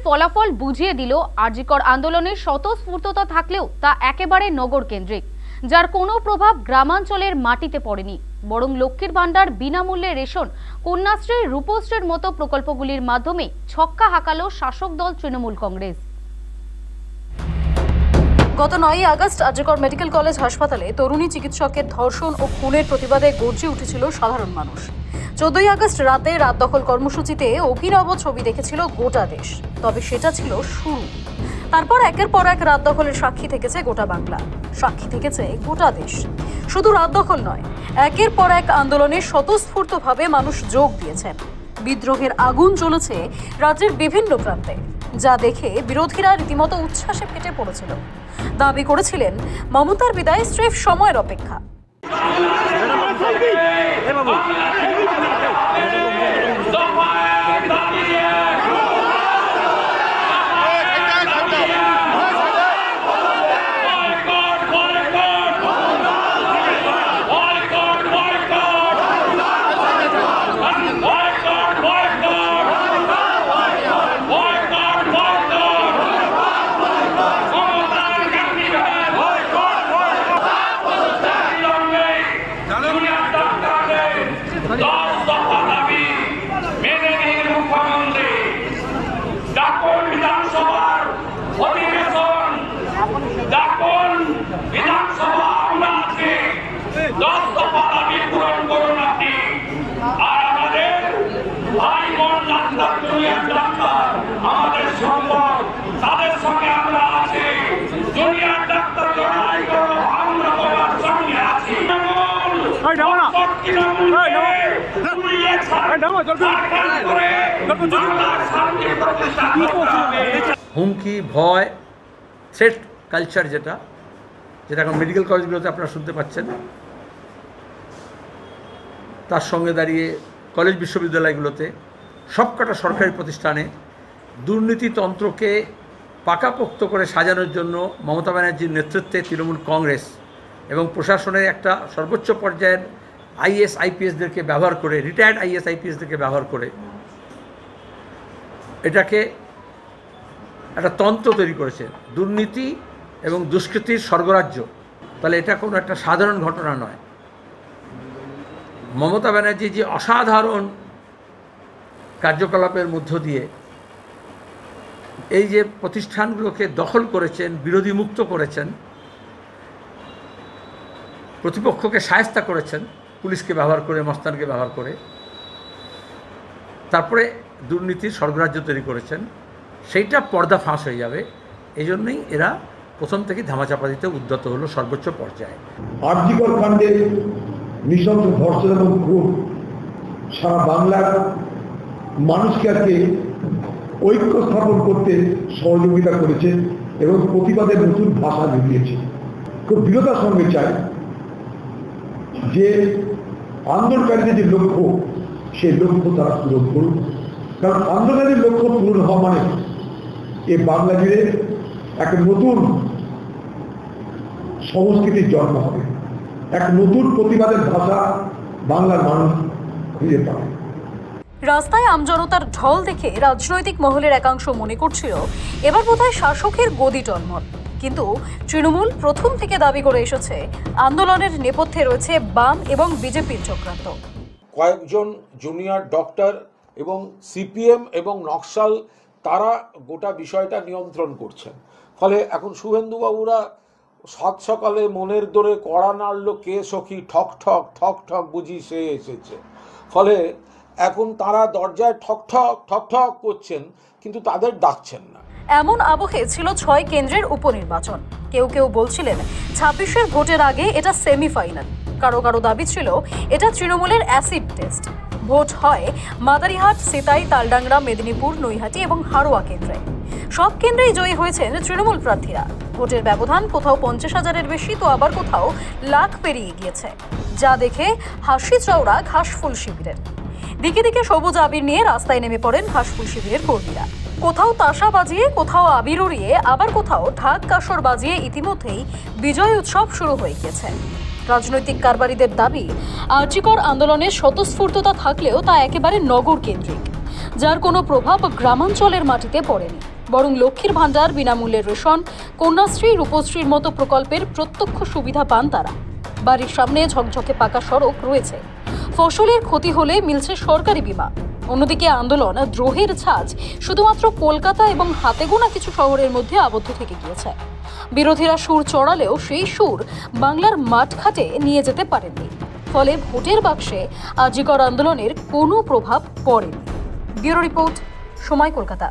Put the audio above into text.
ফলাফল বুঝিয়ে দিল আরজিকর আন্দোলনের স্বতঃস্ফূর্ততা থাকলেও তা একেবারে নগর কেন্দ্রিক, যার কোনো প্রভাব গ্রামাঞ্চলের মাটিতে পড়েনি। বরং লক্ষ্মীর ভান্ডার, বিনামূল্যে রেশন, কন্যাশ্রী, রূপশ্রীর মতো প্রকল্পগুলির মাধ্যমে ছক্কা হাঁকালো শাসক দল তৃণমূল কংগ্রেস। গত 9ই আগস্ট আরজিকর মেডিকেল কলেজ হাসপাতালে তরুণী চিকিৎসকের ধর্ষণ ও খুনের প্রতিবাদে গর্জে উঠেছিল সাধারণ মানুষ। 14ই আগস্ট রাতে রাত দখল কর্মসূচিতে অভিনব ছবি দেখেছিল গোটা দেশ। তবে সেটা ছিল শুরু। তারপর একের পর এক রাত দখলের সাক্ষী থেকেছে গোটা বাংলা, সাক্ষী থেকেছে গোটা দেশ। শুধু রাত দখল নয়, একের পর এক আন্দোলনে স্বতঃস্ফূর্তভাবে মানুষ যোগ দিয়েছেন। বিদ্রোহের আগুন জ্বলেছে রাজ্যের বিভিন্ন প্রান্তে, যা দেখে বিরোধীরা রীতিমতো উচ্ছ্বাসে ফেটে পড়েছিল। দাবি করেছিলেন মমতার বিদায় স্রেফ সময়ের অপেক্ষা। হুমকি, ভয়, থ্রেট কালচার যেটা এখন মেডিকেল কলেজগুলোতে আপনারা শুনতে পাচ্ছেন, তার সঙ্গে দাঁড়িয়ে কলেজ বিশ্ববিদ্যালয়গুলোতে সবকটা সরকারি প্রতিষ্ঠানে দুর্নীতিতন্ত্রকে পাকাপোক্ত করে সাজানোর জন্য মমতা ব্যানার্জির নেতৃত্বে তৃণমূল কংগ্রেস এবং প্রশাসনের একটা সর্বোচ্চ পর্যায়ের আইএস আইপিএসদেরকে ব্যবহার করে, রিটায়ার্ড আইএস আইপিএসদেরকে ব্যবহার করে এটাকে একটা তন্ত্র তৈরি করেছে, দুর্নীতি এবং দুষ্কৃতির স্বর্গরাজ্য। তাহলে এটা কোনো একটা সাধারণ ঘটনা নয়। মমতা ব্যানার্জি যে অসাধারণ কার্যকলাপের মধ্য দিয়ে এই যে প্রতিষ্ঠানগুলোকে দখল করেছেন, বিরোধী মুক্ত করেছেন, প্রতিপক্ষকে শায়েস্তা করেছেন, পুলিশকে ব্যবহার করে, মস্তানকে ব্যবহার করে, তারপরে দুর্নীতির স্বর্গরাজ্য তৈরি করেছেন, সেইটা পর্দা ফাঁস হয়ে যাবে। এই জন্যই এরা প্রথম থেকে ধামাচাপা দিতে উদ্যত হলো সর্বোচ্চ পর্যায়ে। আরজিকর কাণ্ডে নৃশংস ধর্ষণ এবং খুন সারা বাংলার মানুষকে আজকে ঐক্য স্থাপন করতে সহযোগিতা করেছে এবং প্রতিবাদের নতুন ভাষা জুগিয়েছে। খুব দৃঢ়তার সঙ্গে চাই যে আন্দোলনকারীদের যে লক্ষ্য, সেই লক্ষ্য তারা পূরণ করুন। কারণ আন্দোলনের লক্ষ্য পূরণ হওয়া মানে এই বাংলা জুড়ে এক নতুন সংস্কৃতির জন্ম হবে, এক নতুন প্রতিবাদের ভাষা বাংলার মানুষ খুঁজে পাবে। রাস্তায় আমজনতার ঢল দেখে রাজনৈতিক মহলের একাংশ মনে করছিল এবার বোধহয় শাসকের গদি টলমল। কিন্তু তৃণমূল প্রথম থেকে দাবি করে এসেছে আন্দোলনের নেপথ্যে রয়েছে বাম এবং বিজেপির চক্রান্ত। কয়েকজন জুনিয়র ডক্টর এবং সিপিএম এবং নকশাল তারা গোটা বিষয়টা নিয়ন্ত্রণ করছেন। ফলে এখন শুভেন্দুবাবুরা সাত সকালে মনের দোরে কড়া নাড়ল কে সখী, ঠক ঠক ঠক ঠক বুঝি সে এসেছে। ফলে এখন তারা দরজায় ঠক ঠক ঠক ঠক করছেন, কিন্তু তাদের ডাকছেন না। এমন আবহে ছিল 6 কেন্দ্রের উপনির্বাচন। কেউ কেউ বলছিলেন 26-এর ভোটের আগে এটা সেমিফাইনাল। কারো কারো দাবি ছিল এটা তৃণমূলের অ্যাসিড টেস্ট। ভোট হয় মাদারিহাট, সিতাই, তালডাংরা, মেদিনীপুর, নৈহাটি এবং হারোয়া কেন্দ্রে। সব কেন্দ্রেই জয়ী হয়েছেন তৃণমূল প্রার্থীরা। ভোটের ব্যবধান কোথাও 50,000-এর বেশি, তো আবার কোথাও লাখ পেরিয়ে গিয়েছে, যা দেখে হাসি চওড়া ঘাসফুল শিবিরের। দিকে দিকে সবুজ আবির নিয়ে রাস্তায় নেমে পড়েন ঘাসফুল শিবিরের কর্মীরা। কোথাও তাসা বাজিয়ে, কোথাও আবির উড়িয়ে, আবার কোথাও ঢাক কাসর বাজিয়ে ইতিমধ্যেই বিজয় উৎসব শুরু হয়ে গেছে। রাজনৈতিক কারবারিদের দাবি আরজিকর আন্দোলনের স্বতঃস্ফূর্ততা থাকলেও তা একেবারে নগর কেন্দ্রিক, যার কোনো প্রভাব গ্রামাঞ্চলের মাটিতে পড়েনি। বরং লক্ষ্মীর ভাণ্ডার, বিনামূল্যের রেশন, কন্যাশ্রী, রূপশ্রীর মতো প্রকল্পের প্রত্যক্ষ সুবিধা পান তারা। বাড়ির সামনে ঝকঝকে পাকা সড়ক রয়েছে, ফসলের ক্ষতি হলে মিলছে সরকারি বীমা। অন্যদিকে আন্দোলন দ্রোহের ছাঁচ শুধুমাত্র কলকাতা এবং হাতে গোনা কিছু শহরের মধ্যে আবদ্ধ থেকে গিয়েছে। বিরোধীরা সুর চড়ালেও সেই সুর বাংলার মাঠঘাটে নিয়ে যেতে পারেননি। ফলে ভোটের বাক্সে আরজিকর আন্দোলনের কোনো প্রভাব পড়েনি। ব্যুরো রিপোর্ট, সময়, কলকাতা।